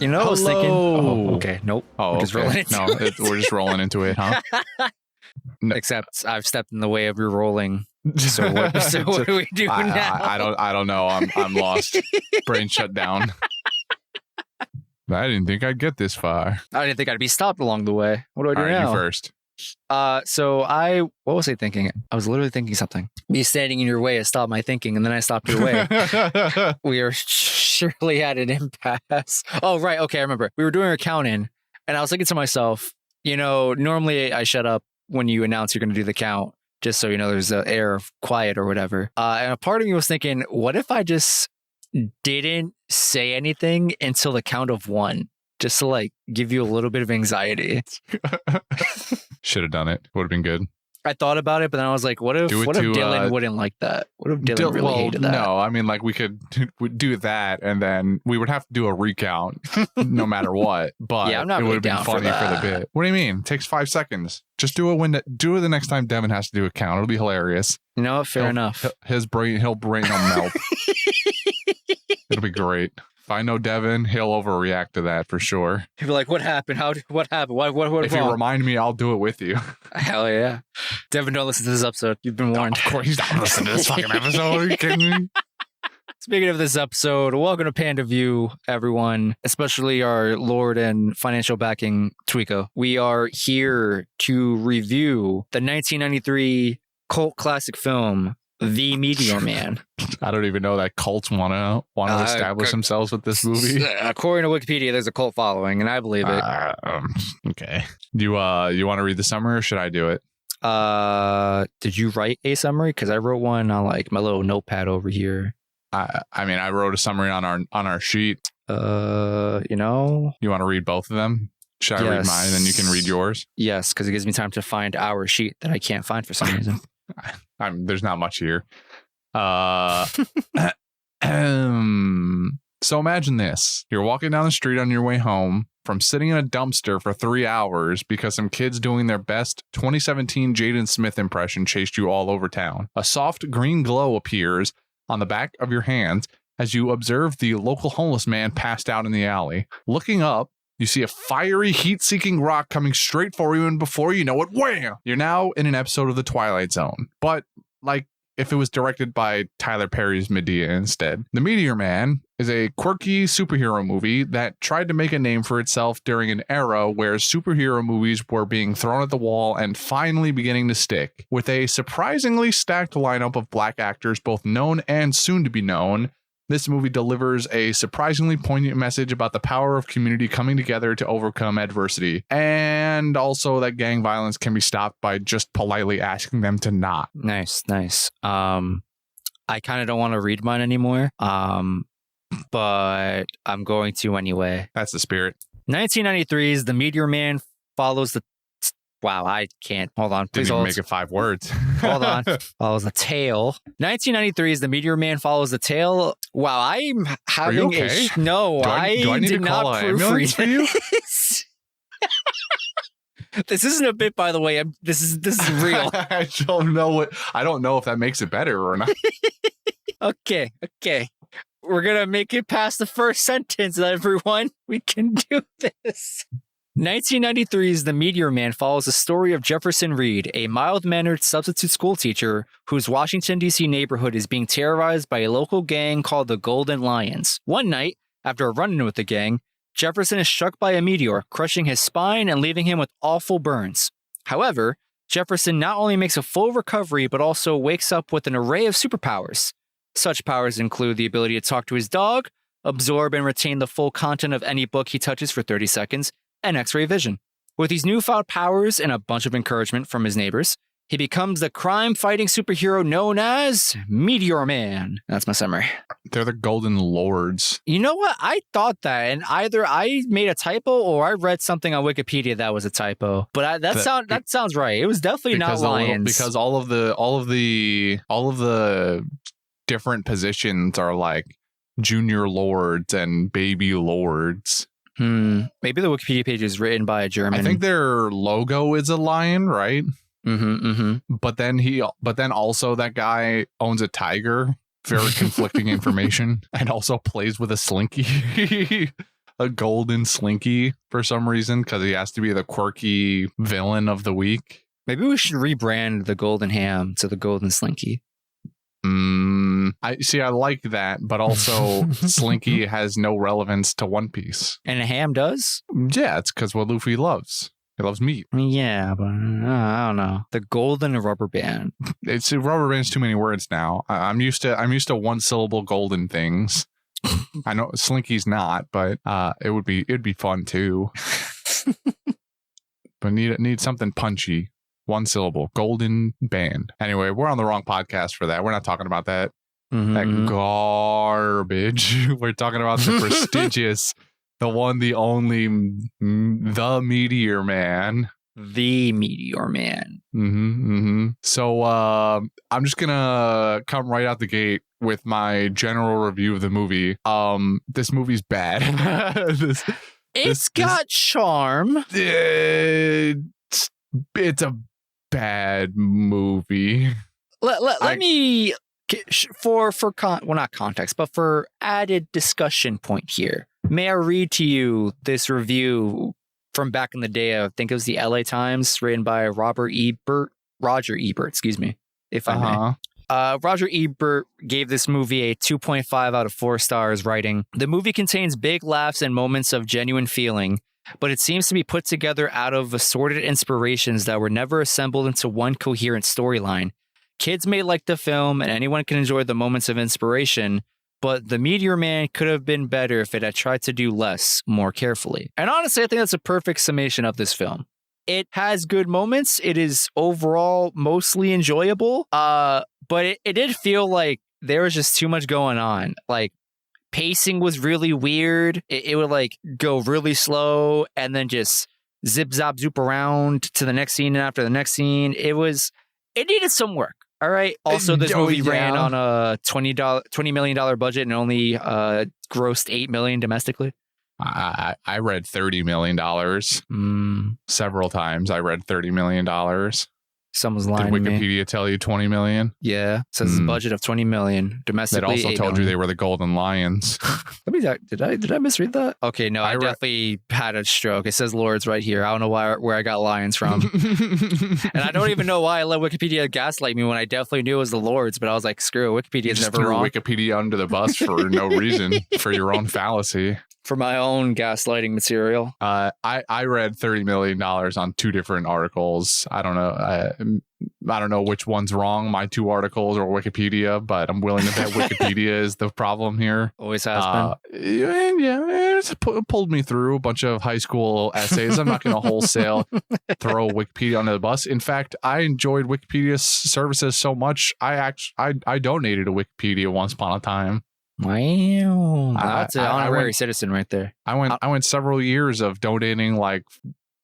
You know, I was thinking. Hello. Oh, okay. Nope. Oh, We're just okay. rolling into We're just rolling into it, huh? No. Except I've stepped in the way of your rolling. So what do we do now? I don't know. I'm lost. Brain shut down. I didn't think I'd get this far. I didn't think I'd be stopped along the way. What do I do now? You first. What was I thinking? I was literally thinking something. Me standing in your way has stopped my thinking, and then I stopped your way. We are surely at an impasse. Oh, right. Okay, I remember. We were doing accounting, and I was thinking to myself, normally I shut up when you announce you're going to do the count, just so there's an air of quiet or whatever. And a part of me was thinking, what if I just didn't say anything until the count of 1? Just to give you a little bit of anxiety. Should have done it. Would have been good. I thought about it, but then I was like, what if Dylan wouldn't like that? What if Dylan really hated that? No, I mean, we could do that, and then we would have to do a recount no matter what. But yeah, I'm not it really would have been funny for the bit. What do you mean? It takes 5 seconds. Just do it the next time Devin has to do a count. It'll be hilarious. Fair enough. His brain will melt. It'll be great. If I know Devin, he'll overreact to that for sure. He'll be like, what happened? What happened? What if you remind me, I'll do it with you. Hell yeah. Devin, don't listen to this episode. You've been warned. Of course, he's not listening to this fucking episode. Are you kidding me? Speaking of this episode, welcome to Panda View, everyone, especially our Lord and financial backing, Tweeko. We are here to review the 1993 cult classic film, The Meteor Man. I don't even know that cults want to establish themselves with this movie. According to Wikipedia, there's a cult following, and I believe it. Okay. Do you want to read the summary, or should I do it? Did you write a summary? Because I wrote one on my little notepad over here. I wrote a summary on our sheet. You want to read both of them? Should I read mine and then you can read yours? Yes, because it gives me time to find our sheet that I can't find for some reason. There's not much here. So imagine this. You're walking down the street on your way home from sitting in a dumpster for 3 hours because some kids doing their best 2017 Jaden Smith impression chased you all over town. A soft green glow appears on the back of your hands as you observe the local homeless man passed out in the alley. Looking up, you see a fiery, heat-seeking rock coming straight for you, and before you know it, wham! You're now in an episode of The Twilight Zone. But, if it was directed by Tyler Perry's Medea instead. The Meteor Man is a quirky superhero movie that tried to make a name for itself during an era where superhero movies were being thrown at the wall and finally beginning to stick. With a surprisingly stacked lineup of black actors, both known and soon to be known, this movie delivers a surprisingly poignant message about the power of community coming together to overcome adversity, and also that gang violence can be stopped by just politely asking them to not. Nice. I kind of don't want to read mine anymore, but I'm going to anyway. That's the spirit. 1993's The Meteor Man follows the... Wow, I can't. Hold on. Please Didn't even make it 5 words. Hold on. Follows the tail. 1993's The Meteor Man follows the tail. Wow, I'm having Are you okay? No, do I need did to not call an ambulance for you? This isn't a bit, by the way. This is real. I don't know if that makes it better or not. Okay. We're gonna make it past the first sentence, everyone. We can do this. 1993's The Meteor Man follows the story of Jefferson Reed, a mild-mannered substitute school teacher whose Washington, D.C. neighborhood is being terrorized by a local gang called the Golden Lions. One night, after a run-in with the gang, Jefferson is struck by a meteor, crushing his spine and leaving him with awful burns. However, Jefferson not only makes a full recovery, but also wakes up with an array of superpowers. Such powers include the ability to talk to his dog, absorb and retain the full content of any book he touches for 30 seconds, and X-ray vision. With these newfound powers and a bunch of encouragement from his neighbors, he becomes the crime-fighting superhero known as Meteor Man. That's my summary. They're the Golden Lords. You know what? I thought that, and either I made a typo or I read something on Wikipedia that was a typo. But that sounds right. It was definitely not lions. Because all of the different positions are like junior lords and baby lords. Maybe the Wikipedia page is written by a German. I think their logo is a lion, right? But then also that guy owns a tiger. Very conflicting information, and also plays with a slinky. a golden Slinky for some reason because he has to be the quirky villain of the week. Maybe we should rebrand the golden ham to the golden Slinky. I like that, but also Slinky has no relevance to One Piece. And a ham does? Yeah, it's because what Luffy loves. He loves meat. Yeah, but I don't know. The golden rubber band. It's rubber band's too many words now. I'm used to one syllable golden things. I know Slinky's not, but it'd be fun too. But need something punchy. One syllable, golden band. Anyway, we're on the wrong podcast for that. We're not talking about that. That garbage. We're talking about the prestigious, the one, the only, the Meteor Man. The Meteor Man. So I'm just gonna come right out the gate with my general review of the movie. This movie's bad. It's got charm. It's a bad movie. Let me not context, but for added discussion point here, may I read to you this review from back in the day? I think it was the LA Times, written by Roger Ebert, excuse me, if I may. Roger Ebert gave this movie a 2.5 out of 4 stars, writing, "The movie contains big laughs and moments of genuine feeling, but it seems to be put together out of assorted inspirations that were never assembled into one coherent storyline. Kids may like the film, and anyone can enjoy the moments of inspiration, but The Meteor Man could have been better if it had tried to do less, more carefully." And honestly, I think that's a perfect summation of this film. It has good moments. It is overall mostly enjoyable, but it did feel like there was just too much going on. Like, pacing was really weird. It would like go really slow and then just zip, zop, zoop around to the next scene and after the next scene. It needed some work. All right. Also, this movie ran on a $20 million budget and only grossed $8 million domestically. I read $30 million. Several times I read $30 million. Someone's lying. Did Wikipedia tell you 20 million? Yeah. It says a budget of 20 million domestically. It also told you they were the Golden Lions. Did I misread that? Okay, no, I definitely had a stroke. It says Lords right here. I don't know where I got Lions from. And I don't even know why I let Wikipedia gaslight me when I definitely knew it was the Lords, but I was like, screw it, Wikipedia's never wrong. Wikipedia under the bus for no reason, for your own fallacy. For my own gaslighting material. I read $30 million on 2 different articles. I don't know which one's wrong, my 2 articles or Wikipedia, but I'm willing to bet Wikipedia is the problem here. Always has been. Yeah, it's pulled me through a bunch of high school essays. I'm not going to wholesale throw Wikipedia under the bus. In fact, I enjoyed Wikipedia's services so much, I donated to Wikipedia once upon a time. Wow, that's an honorary citizen right there. I went several years of donating like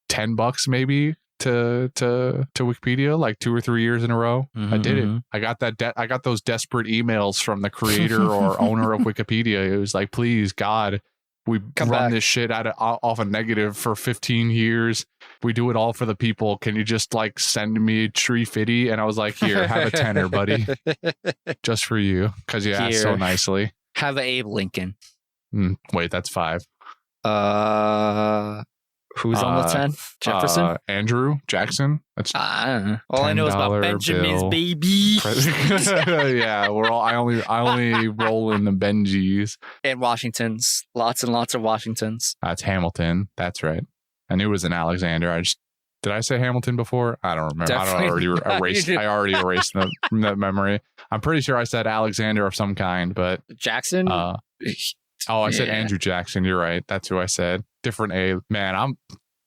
$10 maybe to Wikipedia, like 2 or 3 years in a row. I did it. I got I got those desperate emails from the creator or owner of Wikipedia. It was like, please, God, we run this shit off a negative for 15 years. We do it all for the people. Can you just like send me tree fitty? And I was like, here, have a tenner, buddy, just for you, because you asked so nicely. Have a Abe Lincoln. Wait, that's 5. Who's on the 10? Jefferson? Andrew Jackson. That's I don't know. All I know is about Benjamin's bill. Baby. Yeah, I only roll in the Benjis. And Washingtons. Lots and lots of Washingtons. That's Hamilton. That's right. I knew it was an Alexander. Did I say Hamilton before? I don't remember. Definitely. I already erased the memory. I'm pretty sure I said Alexander of some kind, but Jackson. I said Andrew Jackson. You're right. That's who I said. Different A. Man, I'm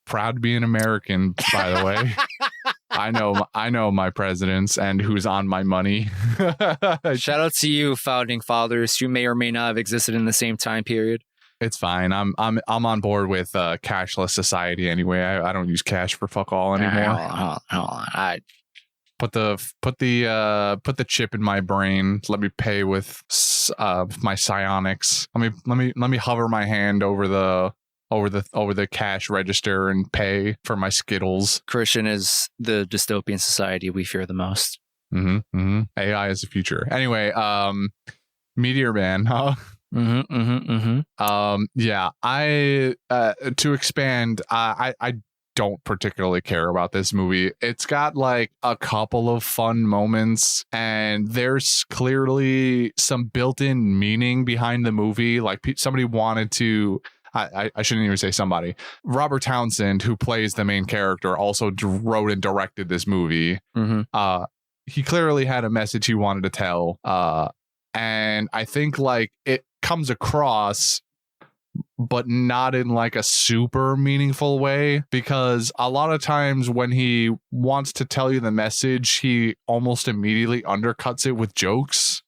proud to be an American, by the way. I know my presidents and who's on my money. Shout out to you, founding fathers, who may or may not have existed in the same time period. It's fine. I'm on board with cashless society anyway. I don't use cash for fuck all anymore. Hold on. Put the chip in my brain. Let me pay with my psionics. Let me hover my hand over the cash register and pay for my Skittles. Christian is the dystopian society we fear the most. AI is the future. Anyway, Meteor Man, huh? Yeah, I to expand, I don't particularly care about this movie. It's got like a couple of fun moments, and there's clearly some built-in meaning behind the movie. Like somebody wanted to. I shouldn't even say somebody. Robert Townsend, who plays the main character, also wrote and directed this movie. He clearly had a message he wanted to tell. And I think like it comes across, but not in like a super meaningful way, because a lot of times when he wants to tell you the message, he almost immediately undercuts it with jokes.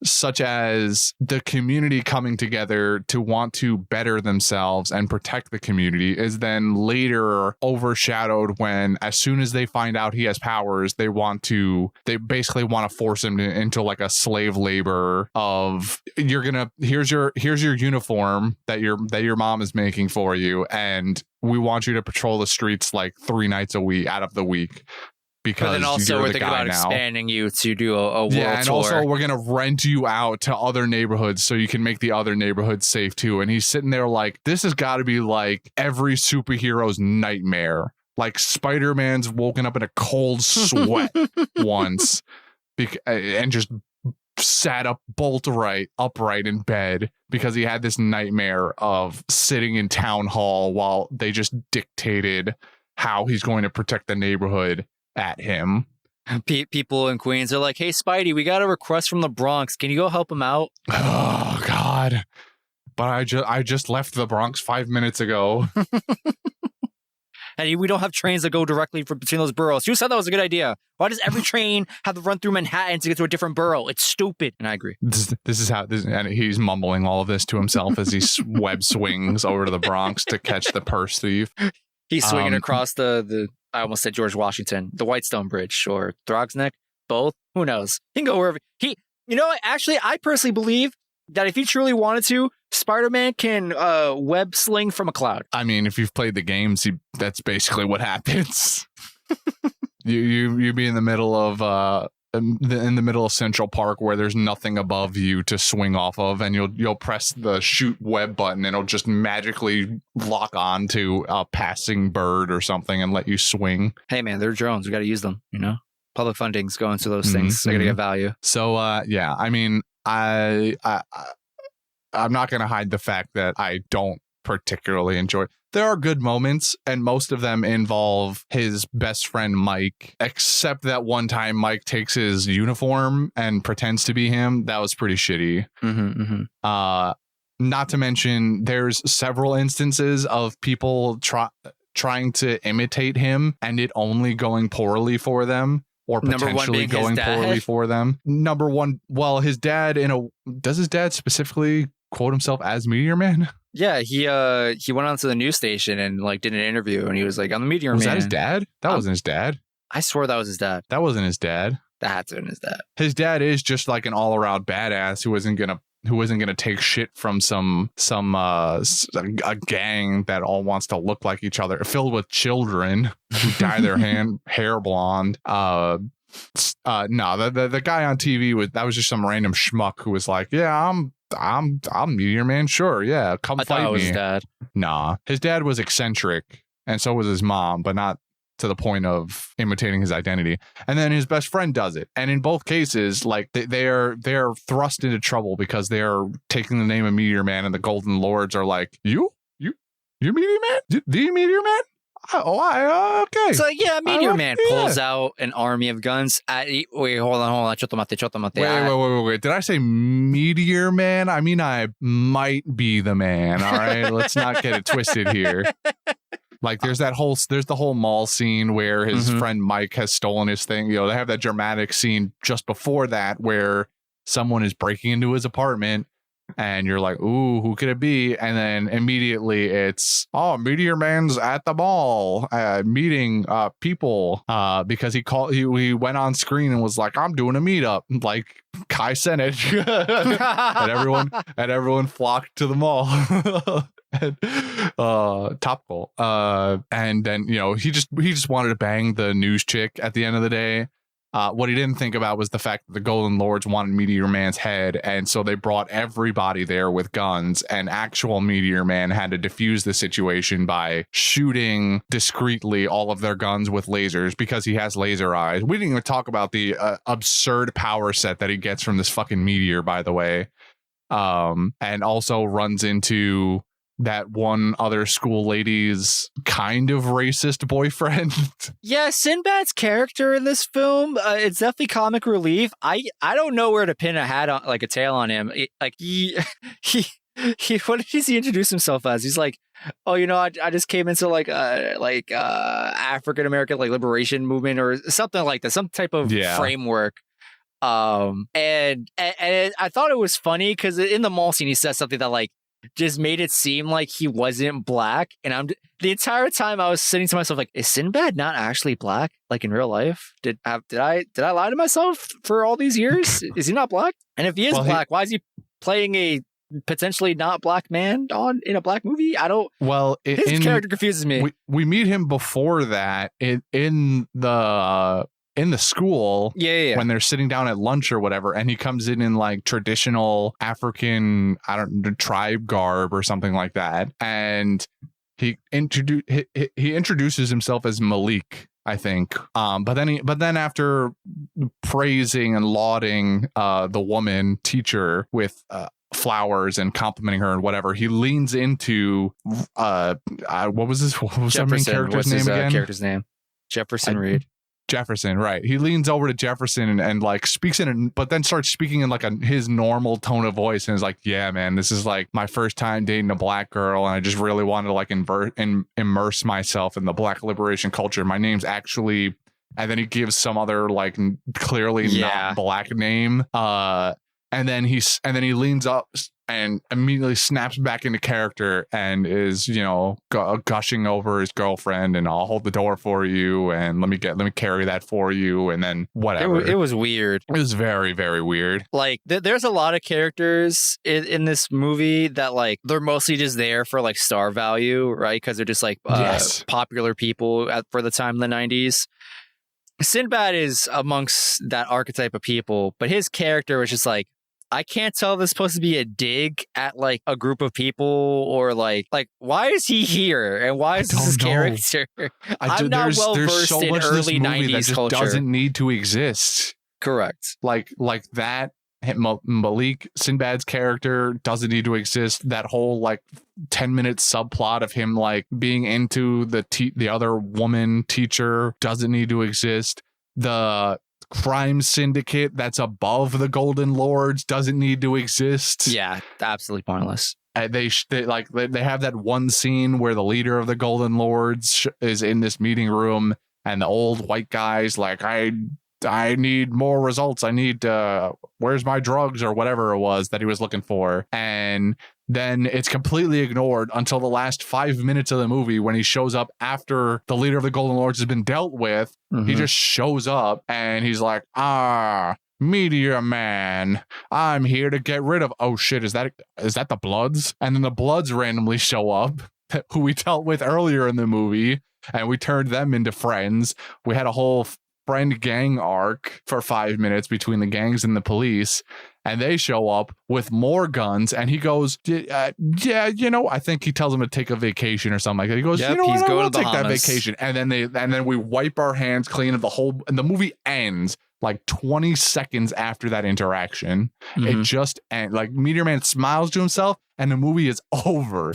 Such as the community coming together to want to better themselves and protect the community is then later overshadowed when, as soon as they find out he has powers, they basically want to force him into like a slave labor of, here's your uniform that your mom is making for you, and we want you to patrol the streets like 3 nights a week out of the week. Because but then also we're thinking about expanding you to do a world tour. And also we're going to rent you out to other neighborhoods so you can make the other neighborhoods safe too. And he's sitting there like, this has got to be like every superhero's nightmare. Like Spider-Man's woken up in a cold sweat once and just sat up upright in bed because he had this nightmare of sitting in town hall while they just dictated how he's going to protect the neighborhood at him. People in Queens are like, hey Spidey, we got a request from the Bronx, can you go help him out? Oh god, but I just left the Bronx 5 minutes ago. And we don't have trains that go directly between those boroughs. You said that was a good idea. Why does every train have to run through Manhattan to get to a different borough? It's stupid. And I agree. This is how and he's mumbling all of this to himself as he web swings over to the Bronx to catch the purse thief. He's swinging across the I almost said George Washington, the Whitestone Bridge, or Throg's Neck, both. Who knows? He can go wherever actually, I personally believe that if he truly wanted to, Spider-Man can web sling from a cloud. I mean, if you've played the games, that's basically what happens. you be in the middle of in the middle of Central Park where there's nothing above you to swing off of, and you'll press the shoot web button and it'll just magically lock on to a passing bird or something and let you swing. Hey man, they're drones. We got to use them, Public funding's going to those things. I got to get value. So yeah, I mean, I'm not going to hide the fact that I don't particularly enjoy. There are good moments, and most of them involve his best friend Mike, except that one time Mike takes his uniform and pretends to be him. That was pretty shitty. Not to mention, there's several instances of people trying to imitate him and it only going poorly for them, or potentially going poorly for them. Number one, well, his dad does his dad specifically quote himself as Meteor Man? Yeah, he went on to the news station and like did an interview, and he was like, "I'm the Meteor Man." Was that his dad? That wasn't his dad. I swore that was his dad. That wasn't his dad. That had to have been his dad. His dad is just like an all-around badass who isn't gonna take shit from a gang that all wants to look like each other, filled with children who dye their hair blonde. No, the guy on TV was just some random schmuck who was like, "Yeah, I'm Meteor Man, sure, yeah, come fight me." I thought it was his dad. Nah, his dad was eccentric, and so was his mom, but not to the point of imitating his identity. And then his best friend does it, and in both cases, like they're thrust into trouble because they're taking the name of Meteor Man, and the Golden Lords are like, "You Meteor Man, the Meteor Man." Okay. So yeah, Meteor Man pulls out an army of guns. Wait, hold on. Wait. Did I say Meteor Man? I mean, I might be the man. All right, let's not get it twisted here. Like, there's the whole mall scene where his friend Mike has stolen his thing. They have that dramatic scene just before that where someone is breaking into his apartment. And you're like, ooh, who could it be? And then immediately it's, Meteor Man's at the mall meeting people because he went on screen and was like, I'm doing a meetup, like Kai Cenat. and everyone flocked to the mall. Topical. And then, he just wanted to bang the news chick at the end of the day. What he didn't think about was the fact that the Golden Lords wanted Meteor Man's head, and so they brought everybody there with guns, and actual Meteor Man had to defuse the situation by shooting discreetly all of their guns with lasers because he has laser eyes. We didn't even talk about the absurd power set that he gets from this fucking meteor, by the way. And also runs into that one other school lady's kind of racist boyfriend. Yeah, Sinbad's character in this film, it's definitely comic relief. I don't know where to pin a hat on, like a tail on him. He what does he introduce himself as? He's like, oh, you know, I just came into like African American like liberation movement or something like that, some type of framework. And I thought it was funny because in the mall scene he says something that like just made it seem like he wasn't black, and the entire time I was sitting to myself like, is Sinbad not actually black like in real life? Did I lie to myself for all these years? Is he not black? And if he is black, why is he playing a potentially not black man in a black movie? I don't. Well, his character confuses me. We meet him before that in the school when they're sitting down at lunch or whatever, and he comes in like traditional African, tribe garb or something like that, and he introduces himself as Malik, I think. But then after praising and lauding the woman teacher with flowers and complimenting her and whatever, he leans into what was that main character's name again? Character's name Jefferson Reed. Jefferson, right? He leans over to Jefferson and like speaks but then starts speaking in like his normal tone of voice, and is like, "Yeah, man, this is like my first time dating a black girl, and I just really wanted to like immerse myself in the black liberation culture. My name's actually," and then he gives some other like clearly not black name, and then he leans up and immediately snaps back into character and is, you know, gushing over his girlfriend, and I'll hold the door for you, and let me carry that for you, and then whatever. It was weird. It was very, very weird. Like there's a lot of characters in this movie that like they're mostly just there for like star value, right? Because they're just like popular people for the time in the 90s. Sinbad is amongst that archetype of people, but his character was just like, I can't tell if this is supposed to be a dig at like a group of people or like why is he here and why is this his character? I'm not well versed in early 90s that just culture. Doesn't need to exist. Correct. Like that Malik, Sinbad's character, doesn't need to exist. That whole like 10-minute subplot of him like being into the other woman teacher doesn't need to exist. The crime syndicate that's above the Golden Lords doesn't need to exist. Yeah, absolutely pointless. They have that one scene where the leader of the Golden Lords is in this meeting room, and the old white guy's like, I need more results. I need where's my drugs or whatever it was that he was looking for. And then it's completely ignored until the last 5 minutes of the movie when he shows up after the leader of the Golden Lords has been dealt with. Mm-hmm. He just shows up and he's like, Meteor Man, I'm here to get rid of. Oh shit, is that the Bloods? And then the Bloods randomly show up, who we dealt with earlier in the movie, and we turned them into friends. We had a whole friend gang arc for 5 minutes between the gangs and the police, and they show up with more guns, and he goes, yeah, you know, I think he tells them to take a vacation or something like that. He goes, you know what, I'll take that vacation. And then we wipe our hands clean of and the movie ends like 20 seconds after that interaction. Mm-hmm. It just ends. Like Meteor Man smiles to himself and the movie is over.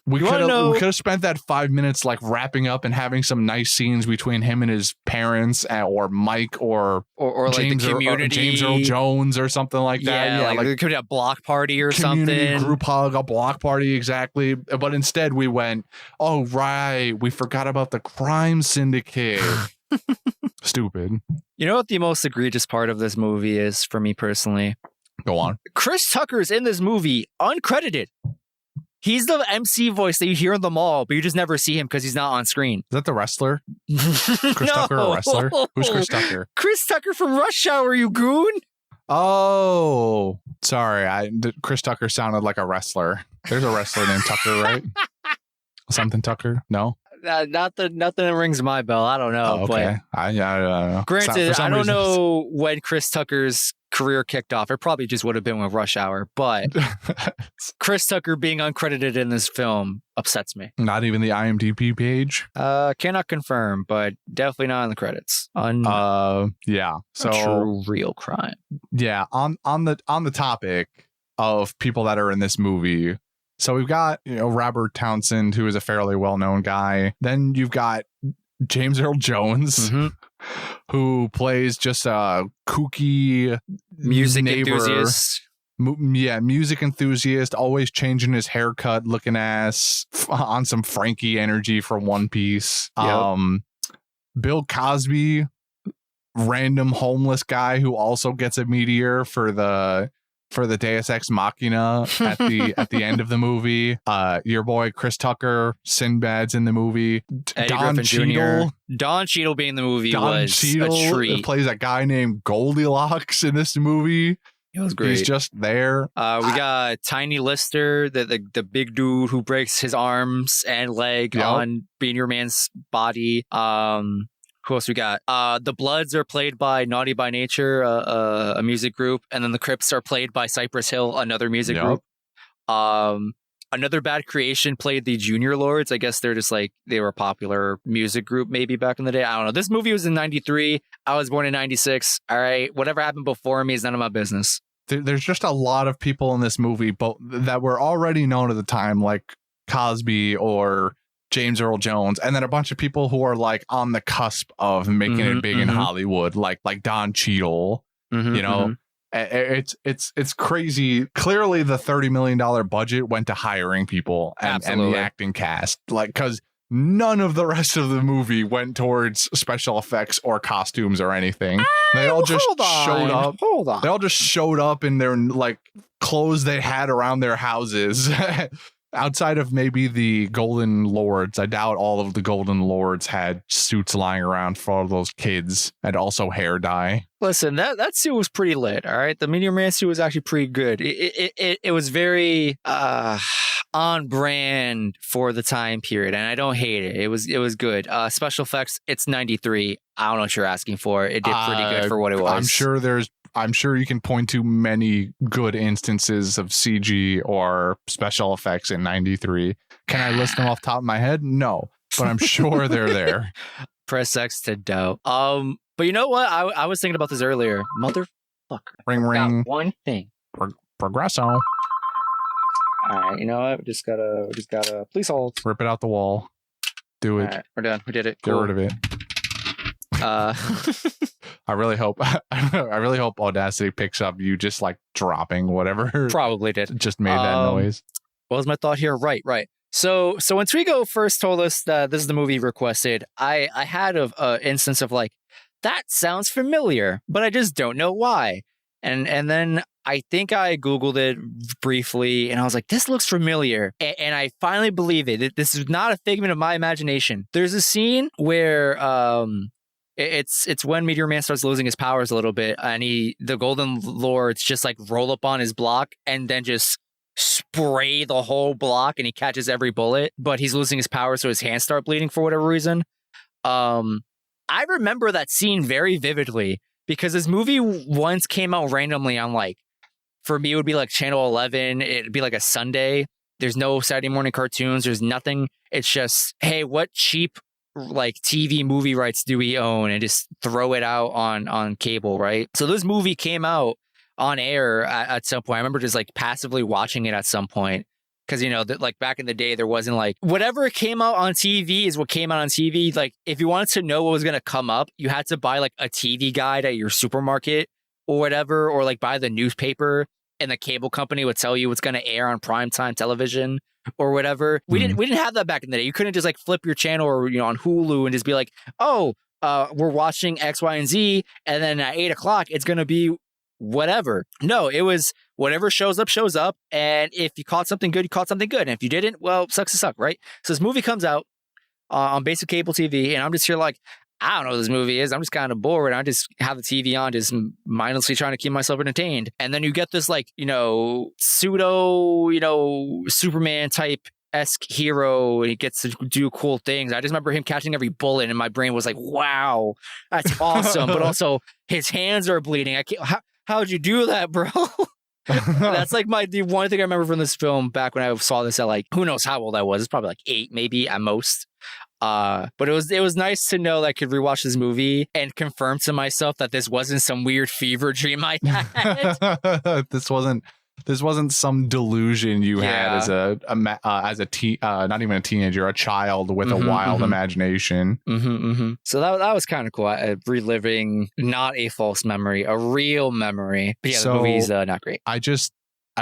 We could have spent that 5 minutes like wrapping up and having some nice scenes between him and his parents, or Mike or James, like the community, or James Earl Jones or something like that. Yeah, like it could be a block party or something. Group hug, a block party, exactly. But instead we went, oh right, we forgot about the crime syndicate. Stupid. You know what the most egregious part of this movie is for me personally? Go on. Chris Tucker's in this movie uncredited. He's the MC voice that you hear in the mall, but you just never see him because he's not on screen. Is that the wrestler? Chris Tucker, a wrestler? Who's Chris Tucker? Chris Tucker from Rush Hour, you goon. Oh, sorry. Chris Tucker sounded like a wrestler. There's a wrestler named Tucker, right? Something Tucker? No? nothing rings my bell. I don't know. Oh, okay. But I don't know. granted, I don't reason, know when Chris Tucker's career kicked off. It probably just would have been with Rush Hour. But Chris Tucker being uncredited in this film upsets me. Not even the IMDb page. Cannot confirm, but definitely not in the credits. Yeah. So true real crime. Yeah. On the topic of people that are in this movie. So we've got, Robert Townsend, who is a fairly well-known guy. Then you've got James Earl Jones, who plays just a kooky music neighbor. Enthusiast. Music enthusiast, always changing his haircut, looking ass on some Frankie energy from One Piece. Yep. Bill Cosby, random homeless guy who also gets a meteor for the Deus Ex Machina at the end of the movie. Your boy Chris Tucker, Sinbad's in the movie. Eddie Don Griffin Cheadle. Jr. Don Cheadle being in the movie Don was Cheadle a treat. plays a guy named Goldilocks in this movie. It was great. He's just there. We got Tiny Lister, the big dude who breaks his arms and leg on Meteor Man's body. Who else we got? The Bloods are played by Naughty by Nature, a music group, and then the Crips are played by Cypress Hill, another music group. Another Bad Creation played the Junior Lords. I guess they're just they were a popular music group maybe back in the day. I don't know. This movie was in 93. I was born in 96. All right. Whatever happened before me is none of my business. There's just a lot of people in this movie that were already known at the time, like Cosby or James Earl Jones, and then a bunch of people who are on the cusp of making it big in Hollywood, like Don Cheadle. It's crazy. Clearly, the $30 million budget went to hiring people and the acting cast, because none of the rest of the movie went towards special effects or costumes or anything. They all just showed up. Hold on. They all just showed up in their clothes they had around their houses. Outside of maybe the Golden Lords, I doubt all of the Golden Lords had suits lying around for all those kids, and also hair dye. Listen, that suit was pretty lit. All right, the Meteor Man suit was actually pretty good. It was very on brand for the time period, and I don't hate it. It was good. Special effects. It's 93. I don't know what you're asking for. It did pretty good for what it was. I'm sure you can point to many good instances of CG or special effects in 93. Can I list them off the top of my head? No, but I'm sure they're there. Press X to doubt. But you know what? I was thinking about this earlier. Motherfucker. Ring ring. One thing. Progresso. All right. You know what? We just gotta please hold. Rip it out the wall. Do it. All right, we're done. We did it. Get rid of it. I really hope Audacity picks up you just dropping whatever. Probably did. Just made that noise. What was my thought here? Right. So when Trigo first told us that this is the movie he requested, I had a instance of that sounds familiar, but I just don't know why. And then I think I Googled it briefly and I was like, this looks familiar. And I finally believe it. This is not a figment of my imagination. There's a scene where it's when Meteor Man starts losing his powers a little bit, and the Golden Lords just roll up on his block and then just spray the whole block, and he catches every bullet, but he's losing his power, so his hands start bleeding for whatever reason. I remember that scene very vividly because this movie once came out randomly on for me it would be Channel 11. It'd be a Sunday. There's no Saturday morning cartoons. There's nothing. It's just, hey, what cheap TV movie rights do we own, and just throw it out on cable, right? So this movie came out on air at some point. I remember just passively watching it at some point because back in the day there wasn't whatever came out on TV is what came out on TV. If you wanted to know what was going to come up, you had to buy a TV guide at your supermarket or whatever, or buy the newspaper, and the cable company would tell you what's going to air on primetime television or whatever. We didn't have that back in the day. You couldn't just flip your channel or on Hulu and just be we're watching X, Y, and Z, and then at 8:00 it's gonna be whatever. No, it was whatever shows up, and if you caught something good, you caught something good, and if you didn't, well, sucks to suck, right? So this movie comes out on basic cable TV, and I'm just here I don't know what this movie is. I'm just kind of bored. I just have the TV on, just mindlessly trying to keep myself entertained. And then you get this pseudo, Superman type esque hero and he gets to do cool things. I just remember him catching every bullet and my brain was like, wow, that's awesome. But also his hands are bleeding. I can't, how'd you do that, bro? That's like the one thing I remember from this film back when I saw this at like, who knows how old I was. It's probably like 8 maybe at most. But it was nice to know that I could rewatch this movie and confirm to myself that this wasn't some weird fever dream I had. This wasn't some delusion you had as a not even a teenager, a child with a wild imagination. So that was kind of cool. Reliving not a false memory, a real memory. But yeah, the movie's not great. I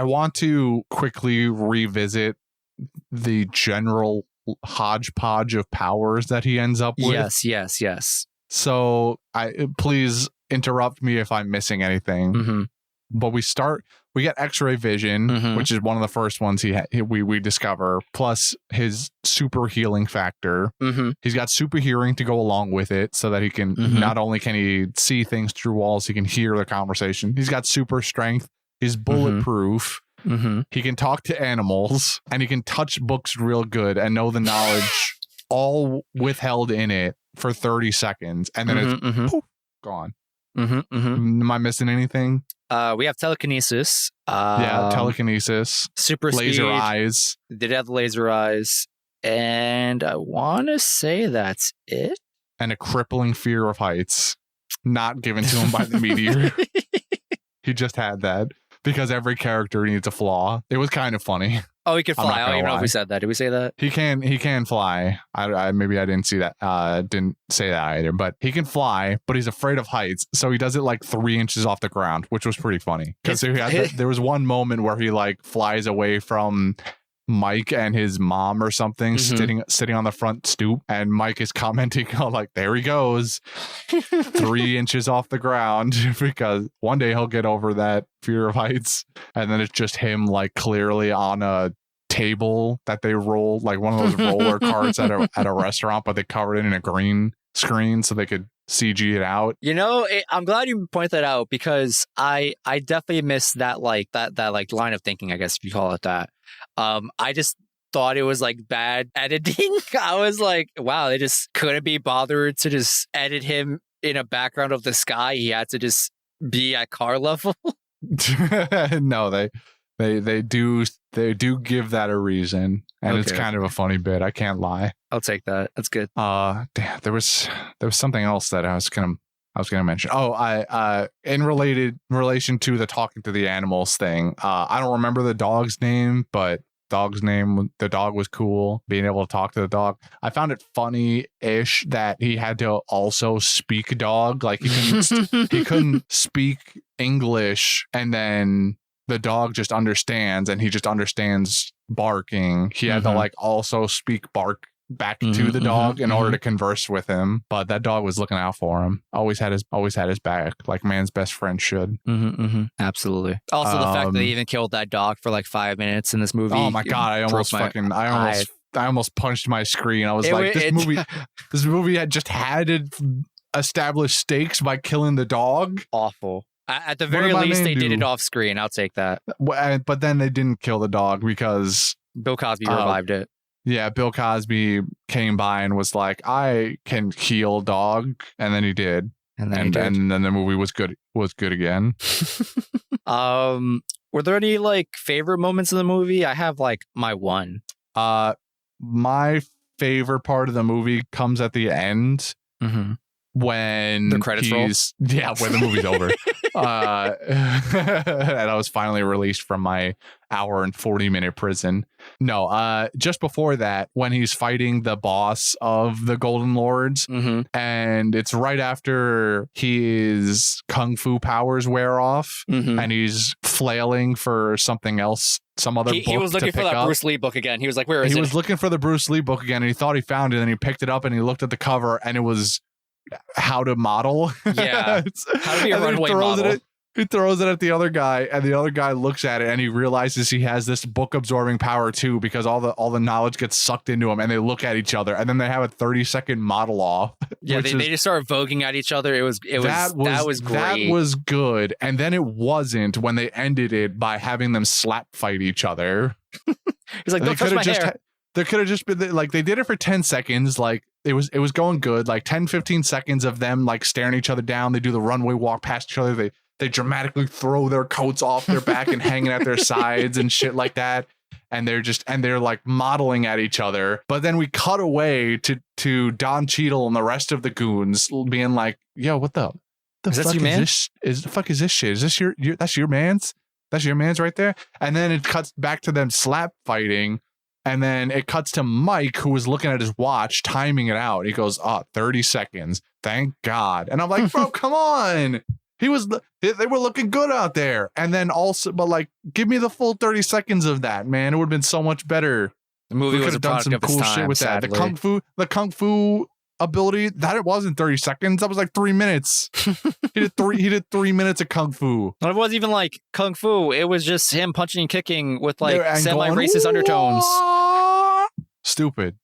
want to quickly revisit the general hodgepodge of powers that he ends up with. Yes. So please interrupt me if I'm missing anything. But we get X-ray vision, which is one of the first ones we discover, plus his super healing factor. He's got super hearing to go along with it, so that he can not only can he see things through walls, he can hear the conversation. He's got super strength. He's bulletproof. He can talk to animals, and he can touch books real good and know the knowledge all withheld in it for 30 seconds, and then it's poof, gone. Am I missing anything? We have telekinesis. Telekinesis. Super laser speed. Eyes. Did have the laser eyes. And I want to say that's it. And a crippling fear of heights. Not given to him by the meteor. He just had that. Because every character needs a flaw. It was kind of funny. Oh, he can fly. I don't even know if we said that. Did we say that? He can fly. Maybe I didn't see that. Didn't say that either. But he can fly, but he's afraid of heights. So he does it like 3 inches off the ground, which was pretty funny. Because there was one moment where he like flies away from Mike and his mom or something, sitting on the front stoop, and Mike is commenting like, there he goes 3 inches off the ground, because one day he'll get over that fear of heights. And then it's just him like clearly on a table that they roll, like one of those roller carts at a restaurant, but they covered it in a green screen so they could CG it out. I'm glad you pointed that out, because I definitely missed that like line of thinking, I guess if you call it that. I just thought it was like bad editing. I was like, wow, they just couldn't be bothered to just edit him in a background of the sky. He had to just be at car level. No, they do give that a reason, and it's kind of a funny bit. I can't lie. I'll take that. That's good. Damn, there was something else that I was gonna mention. In relation to the talking to the animals thing. I don't remember the dog's name, but the dog was cool. Being able to talk to the dog, I found it funny-ish that he had to also speak dog. Like he couldn't speak English, and then the dog just understands, and he just understands barking. He had to like also speak bark back to the dog in order to converse with him, but that dog was looking out for him. Always had his back, like man's best friend should. Absolutely. Also, the fact that they even killed that dog for like 5 minutes in this movie. Oh my god! I almost punched my screen. I was like, this movie had just established stakes by killing the dog. Awful. At the very least, they did it off screen. I'll take that. But then they didn't kill the dog because Bill Cosby revived it. Yeah, Bill Cosby came by and was like, I can heal dog. And then he did. And then the movie was good again. Were there any like favorite moments in the movie? I have like my one. My favorite part of the movie comes at the end. When the credits roll. Yeah, when the movie's over. And I was finally released from my hour and 40-minute prison. No, just before that, when he's fighting the boss of the Golden Lords, and it's right after his kung fu powers wear off, and he's flailing for something else, some other book. He was looking for that Bruce Lee book again. He was like, where is it? He was looking for the Bruce Lee book again, and he thought he found it, and he picked it up, and he looked at the cover, and it was how to model. Yeah. How to be a runway model. He throws it at the other guy, and the other guy looks at it, and he realizes he has this book absorbing power too, because all the knowledge gets sucked into him, and they look at each other, and then they have a 30-second model off. Yeah, they just start voguing at each other. That was great. That was good. And then it wasn't when they ended it by having them slap fight each other. He's like, don't touch my hair. There could have just been like they did it for 10 seconds. Like it was going good. Like 10, 15 seconds of them like staring each other down. They do the runway walk past each other. They dramatically throw their coats off their back and hanging at their sides and shit like that. And they're like modeling at each other. But then we cut away to Don Cheadle and the rest of the goons being like, yo, what the fuck is this? The fuck is this shit? Is this your that's your man's? That's your man's right there? And then it cuts back to them slap fighting. And then it cuts to Mike, who was looking at his watch, timing it out. He goes, 30 seconds. Thank God. And I'm like, bro, come on. They were looking good out there. And then also, but like, give me the full 30 seconds of that, man. It would have been so much better. The movie would have done some cool shit with that. The kung fu ability, that it wasn't 30 seconds. That was like 3 minutes. He did 3 minutes of kung fu. It wasn't even like kung fu. It was just him punching and kicking with like semi-racist undertones. Stupid.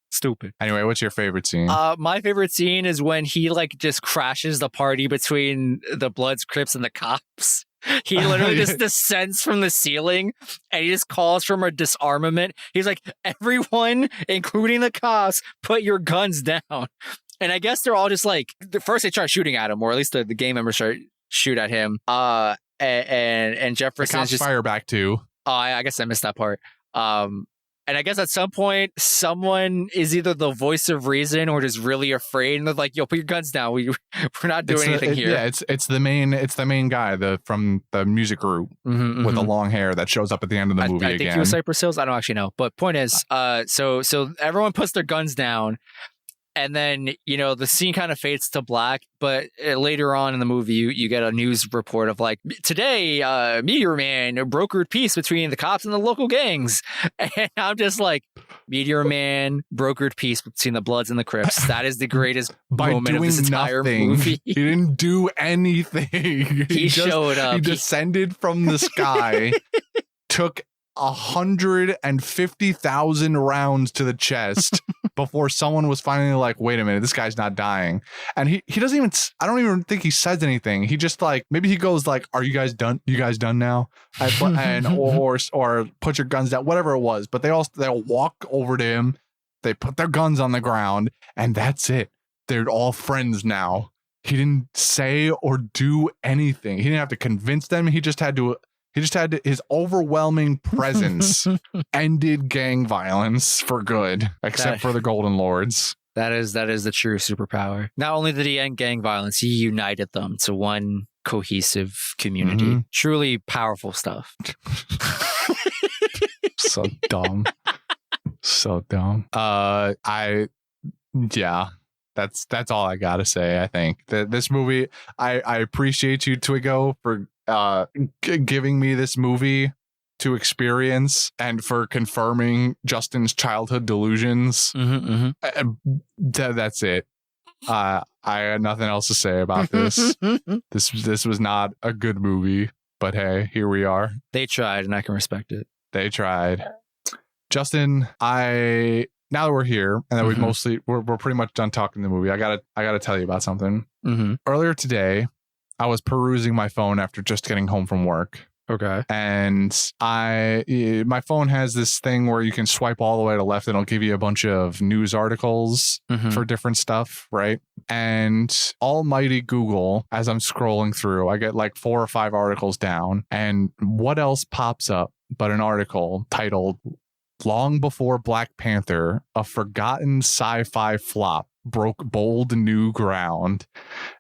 Anyway, what's your favorite scene? My favorite scene is when he like just crashes the party between the Bloods, Crips, and the cops. He literally just descends from the ceiling and he just calls for a disarmament. He's like, everyone, including the cops, put your guns down. And I guess they're all just like, first they start shooting at him, or at least the gang members start shoot at him. And Jefferson just fire back too. I guess I missed that part. And I guess at some point, someone is either the voice of reason or just really afraid, and they're like, "Yo, put your guns down. We're not doing anything here." Yeah, it's the main guy from the music group with the long hair that shows up at the end of the movie. I think he was Cypress Hills. I don't actually know, but point is, so everyone puts their guns down. And then, the scene kind of fades to black. But later on in the movie, you get a news report of like, today, Meteor Man brokered peace between the cops and the local gangs. And I'm just like, Meteor Man brokered peace between the Bloods and the Crips. That is the greatest moment of this entire movie. He didn't do anything. He showed up. He descended from the sky, took 150,000 rounds to the chest before someone was finally like, wait a minute, this guy's not dying. And he doesn't even, I don't even think he says anything. He just like, maybe he goes like, are you guys done? You guys done now? or put your guns down, whatever it was. But they'll walk over to him. They put their guns on the ground and that's it. They're all friends now. He didn't say or do anything. He didn't have to convince them. He just had his overwhelming presence ended gang violence for good, except for the Golden Lords. That is the true superpower. Not only did he end gang violence, he united them to one cohesive community. Mm-hmm. Truly powerful stuff. So dumb. So dumb. Yeah. That's all I gotta say. I think that this movie, I appreciate you, Twigo, for giving me this movie to experience and for confirming Justin's childhood delusions. That's it. I had nothing else to say about this. This was not a good movie, but hey, here we are. They tried, and I can respect it. They tried. Justin, now that we're here and that we're pretty much done talking the movie, I gotta tell you about something. Earlier today, I was perusing my phone after just getting home from work. Okay. And my phone has this thing where you can swipe all the way to left and it'll give you a bunch of news articles for different stuff, right? And almighty Google, as I'm scrolling through, I get like 4 or 5 articles down, and what else pops up but an article titled "Long Before Black Panther, a Forgotten Sci-Fi Flop Broke Bold New Ground."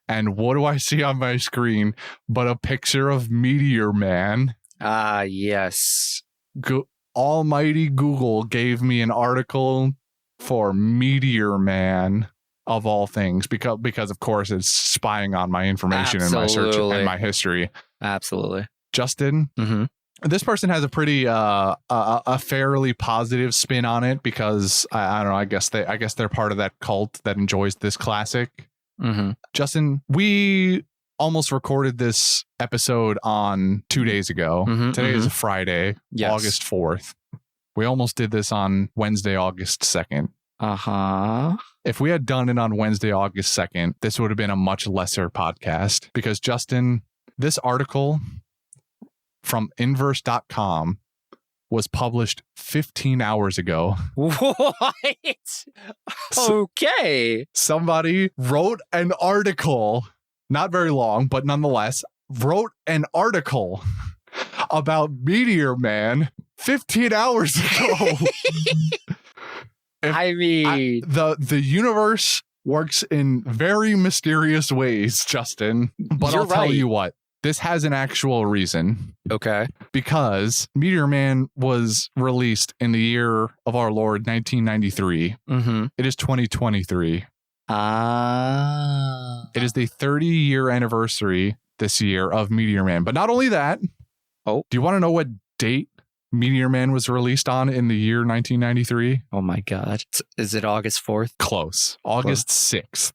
And what do I see on my screen but a picture of Meteor Man? Yes. Almighty Google gave me an article for Meteor Man, of all things, because of course it's spying on my information and my search and my history. Absolutely. Justin, this person has a pretty a fairly positive spin on it because I don't know. I guess they're part of that cult that enjoys this classic. Justin, we almost recorded this episode on 2 days ago. Today is a Friday, August 4th. We almost did this on Wednesday, August 2nd. If we had done it on Wednesday, August 2nd, this would have been a much lesser podcast because, Justin, this article from inverse.com was published 15 hours ago. What? Okay. Somebody wrote an article, not very long, but nonetheless, wrote an article about Meteor Man 15 hours ago. The universe works in very mysterious ways, Justin. But You're I'll tell right. you what, this has an actual reason. Okay. Because Meteor Man was released in the year of our Lord, 1993. Mm-hmm. It is 2023. It is the 30-year anniversary this year of Meteor Man. But not only that. Oh. Do you want to know what date Meteor Man was released on in the year 1993? Oh my God. Is it August 4th? Close. August 6th.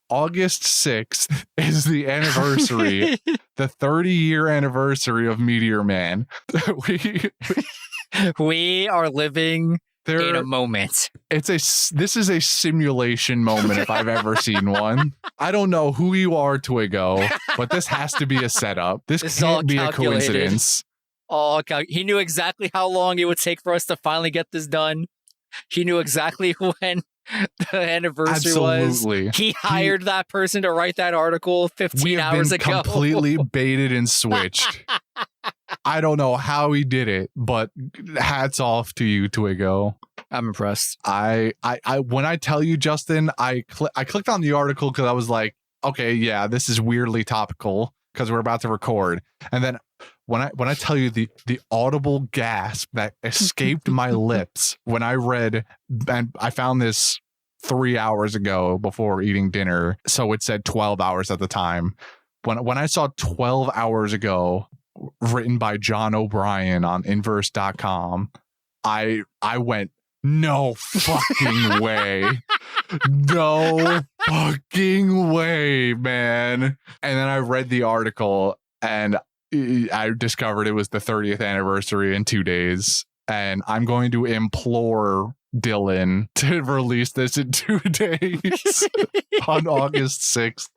August 6th is the anniversary, the 30-year anniversary of Meteor Man. We are living in a moment. This is a simulation moment if I've ever seen one. I don't know who you are, Twiggo, but this has to be a setup. This can't be a coincidence. He knew exactly how long it would take for us to finally get this done. He knew exactly when the anniversary Absolutely. was. He hired that person to write that article 15 hours ago. Completely baited and switched. I don't know how he did it, but hats off to you, Twiggo. I'm impressed. I when I tell you, Justin, I clicked on the article because I was like, okay, yeah, this is weirdly topical because we're about to record. And then when I tell you the audible gasp that escaped my lips when I read, and I found this 3 hours ago before eating dinner, so it said 12 hours at the time. When I saw 12 hours ago, written by John O'Brien on inverse.com, I went, no fucking way. No fucking way, man. And then I read the article and I discovered it was the 30th anniversary in 2 days. And I'm going to implore Dylan to release this in 2 days on August 6th.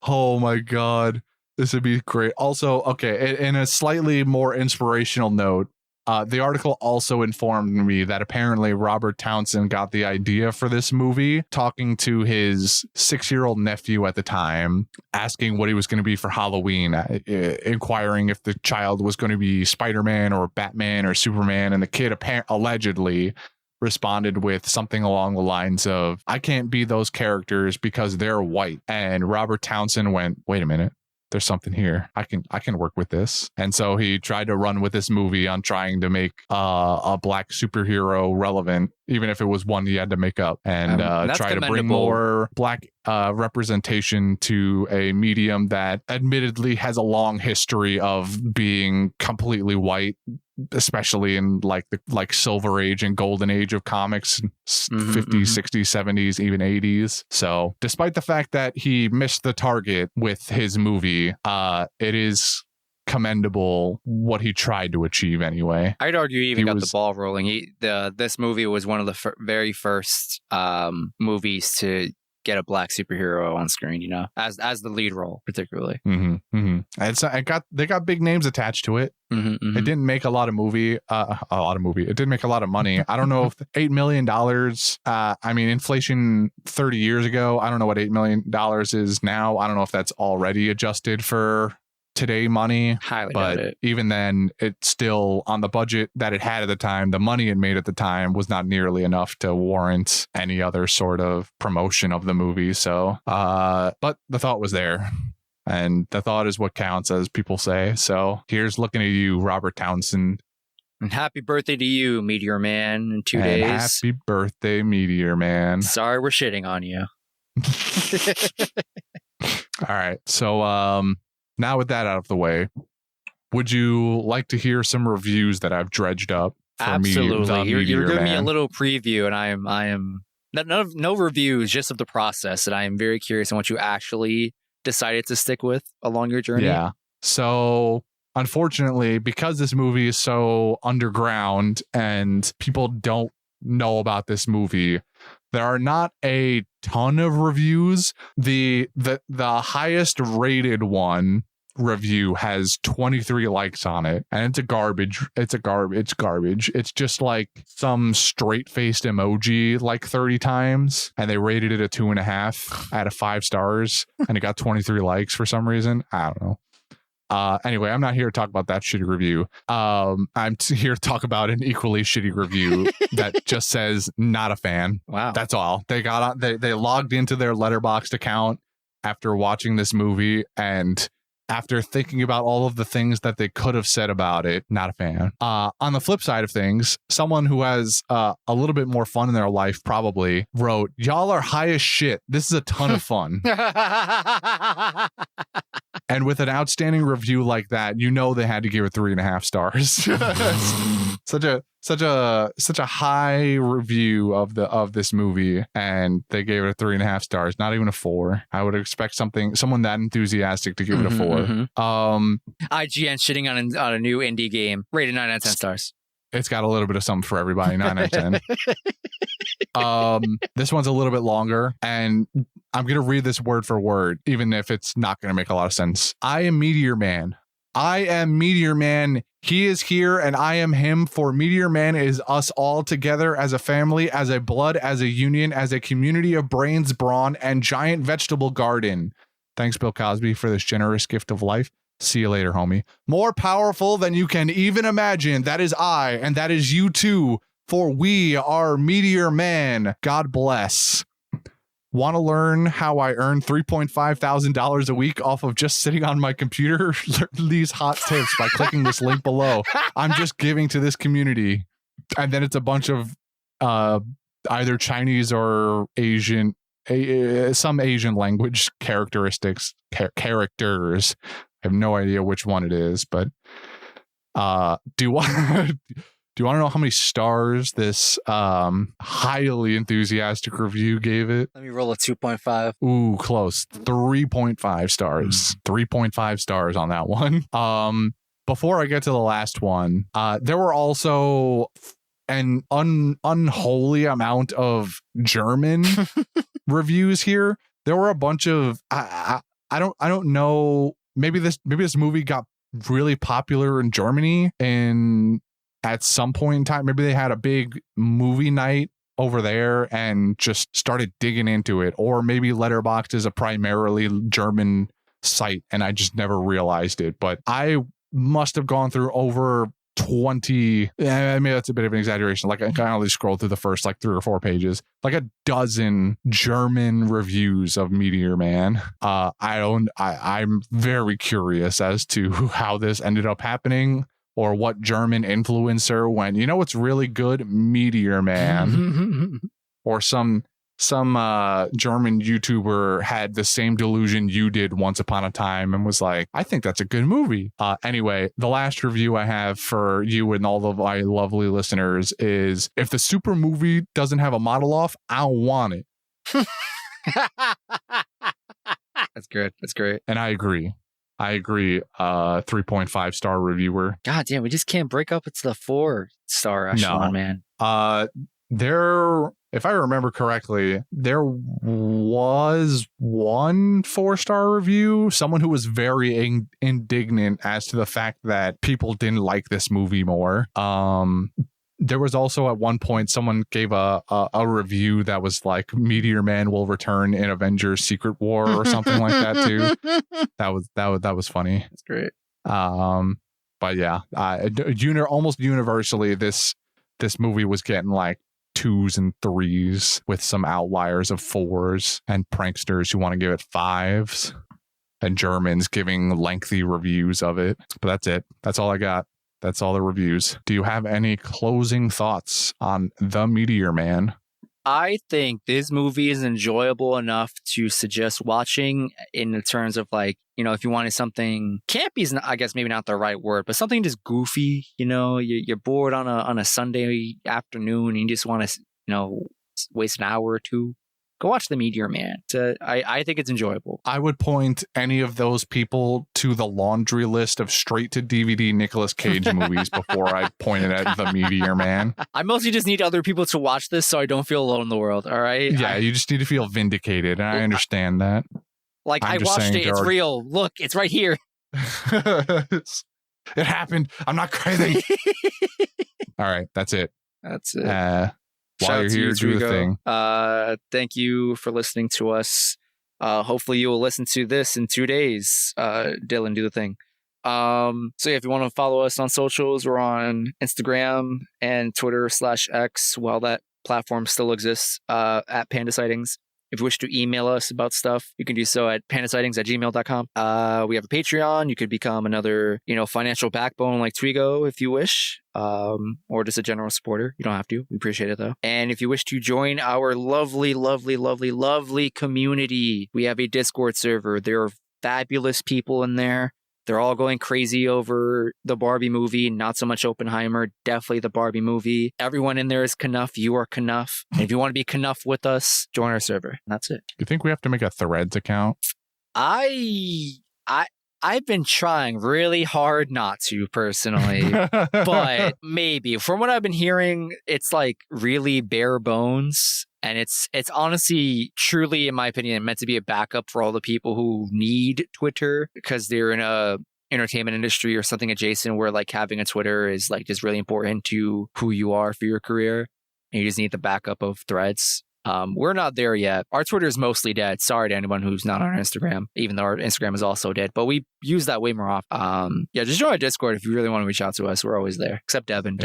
Oh my God. This would be great. Also, okay, in a slightly more inspirational note, the article also informed me that apparently Robert Townsend got the idea for this movie talking to his 6-year-old nephew at the time, asking what he was going to be for Halloween, inquiring if the child was going to be Spider-Man or Batman or Superman, and the kid allegedly responded with something along the lines of, I can't be those characters because they're white. And Robert Townsend went, wait a minute. There's something here. I can work with this. And so he tried to run with this movie on trying to make a black superhero relevant, even if it was one he had to make up, and try to bring more black representation to a medium that admittedly has a long history of being completely white, especially in like the silver age and golden age of comics, 50s, 60s, 70s, even 80s. So despite the fact that he missed the target with his movie, it is commendable what he tried to achieve anyway. I'd argue he even got the ball rolling. This movie was one of the very first movies to get a black superhero on screen, you know, as the lead role, particularly. They got big names attached to it. It didn't make a lot of movie. It didn't make a lot of money. I don't know if $8 million. I mean, inflation 30 years ago. I don't know what $8 million is now. I don't know if that's already adjusted for today money. Highly but doubt it. Even then, it's still on the budget that it had at the time. The money it made at the time was not nearly enough to warrant any other sort of promotion of the movie. So, but the thought was there. And the thought is what counts, as people say. So here's looking at you, Robert Townsend. And happy birthday to you, Meteor Man, in 2 days. Happy birthday, Meteor Man. Sorry we're shitting on you. All right. So now with that out of the way, would you like to hear some reviews that I've dredged up for Absolutely. You're giving Man? me a little preview, and I am no reviews, just of the process, and I am very curious on what you actually decided to stick with along your journey. Yeah. So unfortunately, because this movie is so underground and people don't know about this movie, there are not a ton of reviews. The highest rated one review has 23 likes on it, and it's garbage. It's just like some straight-faced emoji like 30 times, and they rated it a 2.5 out of 5 stars, and it got 23 likes for some reason. I don't know. Anyway, I'm not here to talk about that shitty review. I'm here to talk about an equally shitty review that just says not a fan. Wow. That's all. They got on, they logged into their Letterboxd account after watching this movie, and after thinking about all of the things that they could have said about it, not a fan. On the flip side of things, someone who has a little bit more fun in their life probably wrote, "Y'all are high as shit. This is a ton of fun." And with an outstanding review like that, you know they had to give it 3.5 stars. such a high review of this movie, and they gave it a 3.5 stars. Not even a 4. I would expect someone that enthusiastic to give it a 4. IGN shitting on a new indie game, rated 9 out of 10 stars. It's got a little bit of something for everybody. 9 out of 10. This one's a little bit longer, and I'm going to read this word for word, even if it's not going to make a lot of sense. I am Meteor Man. I am Meteor Man. He is here, and I am him, for Meteor Man is us all together as a family, as a blood, as a union, as a community of brains, brawn, and giant vegetable garden. Thanks, Bill Cosby, for this generous gift of life. See you later, homie. More powerful than you can even imagine. That is I, and that is you too, for we are Meteor Man. God bless. Want to learn how I earn $3,500 a week off of just sitting on my computer? Learn these hot tips by clicking this link below. I'm just giving to this community. And then it's a bunch of either Chinese or Asian, some Asian language characteristics, characters. I have no idea which one it is, but do you want to know how many stars this highly enthusiastic review gave it? Let me roll a 2.5. Ooh, close. 3.5 stars. 3.5 stars on that one. Before I get to the last one, there were also an unholy amount of German reviews here. There were a bunch of I don't know. Maybe this movie got really popular in Germany at some point in time. Maybe they had a big movie night over there and just started digging into it. Or maybe Letterboxd is a primarily German site and I just never realized it. But I must have gone through over 20, maybe that's a bit of an exaggeration. Like I can only scroll through the first like 3 or 4 pages, like a dozen German reviews of Meteor Man. I'm very curious as to how this ended up happening, or what German influencer went, you know what's really good? Meteor Man. Or some German YouTuber had the same delusion you did once upon a time and was like, I think that's a good movie. Anyway, the last review I have for you and all of my lovely listeners is, if the super movie doesn't have a model off, I don't want it. That's good. That's great. And I agree. 3.5 star reviewer. God damn, we just can't break up into the 4-star echelon, man. If I remember correctly, there was one 4-star review, someone who was very indignant as to the fact that people didn't like this movie more. There was also at one point someone gave a review that was like, Meteor Man will return in Avengers Secret War or something like that too. That was funny. That's great. But yeah, almost universally this movie was getting like 2s and 3s with some outliers of 4s, and pranksters who want to give it 5s, and Germans giving lengthy reviews of it. But that's it. That's all I got. That's all the reviews. Do you have any closing thoughts on The Meteor Man? I think this movie is enjoyable enough to suggest watching, in the terms of like, you know, if you wanted something, campy is, I guess maybe not the right word, but something just goofy, you know, you're bored on a Sunday afternoon and you just want to, you know, waste an hour or two. Go watch The Meteor Man. I think it's enjoyable. I would point any of those people to the laundry list of straight-to-DVD Nicolas Cage movies before I pointed at The Meteor Man. I mostly just need other people to watch this so I don't feel alone in the world, all right? Yeah, you just need to feel vindicated, and I understand that. Like, I watched it. It's real. Look, it's right here. It happened. I'm not crazy. All right, that's it. That's it. While you're here, do the thing. Thank you for listening to us. Hopefully you will listen to this in 2 days. Dylan, do the thing. So yeah, if you want to follow us on socials, we're on Instagram and Twitter/X while that platform still exists, at Panda Sightings. If you wish to email us about stuff, you can do so at pandasightings@gmail.com. We have a Patreon. You could become another, financial backbone like Twigo if you wish, or just a general supporter. You don't have to. We appreciate it though. And if you wish to join our lovely, lovely, lovely, lovely community, we have a Discord server. There are fabulous people in there. They're all going crazy over the Barbie movie, not so much Oppenheimer, definitely the Barbie movie. Everyone in there is Knuff. You are Knuff. And if you want to be Knuff with us, join our server. That's it. You think we have to make a Threads account? I've been trying really hard not to personally, but maybe. From what I've been hearing, it's like really bare bones. And it's honestly, truly, in my opinion, meant to be a backup for all the people who need Twitter because they're in a entertainment industry or something adjacent where like having a Twitter is like just really important to who you are for your career. And you just need the backup of Threads. We're not there yet. Our Twitter is mostly dead. Sorry to anyone who's not on Instagram, even though our Instagram is also dead. But we use that way more often. Yeah, just join our Discord if you really want to reach out to us. We're always there. Except Devin.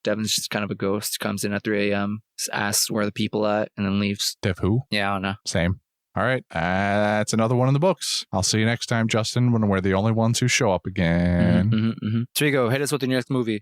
Devin's just kind of a ghost. Comes in at 3 a.m., asks where the people at, and then leaves. Dev who? Yeah, I don't know. Same. All right. That's another one in the books. I'll see you next time, Justin, when we're the only ones who show up again. So you go. Hit us with the nearest movie.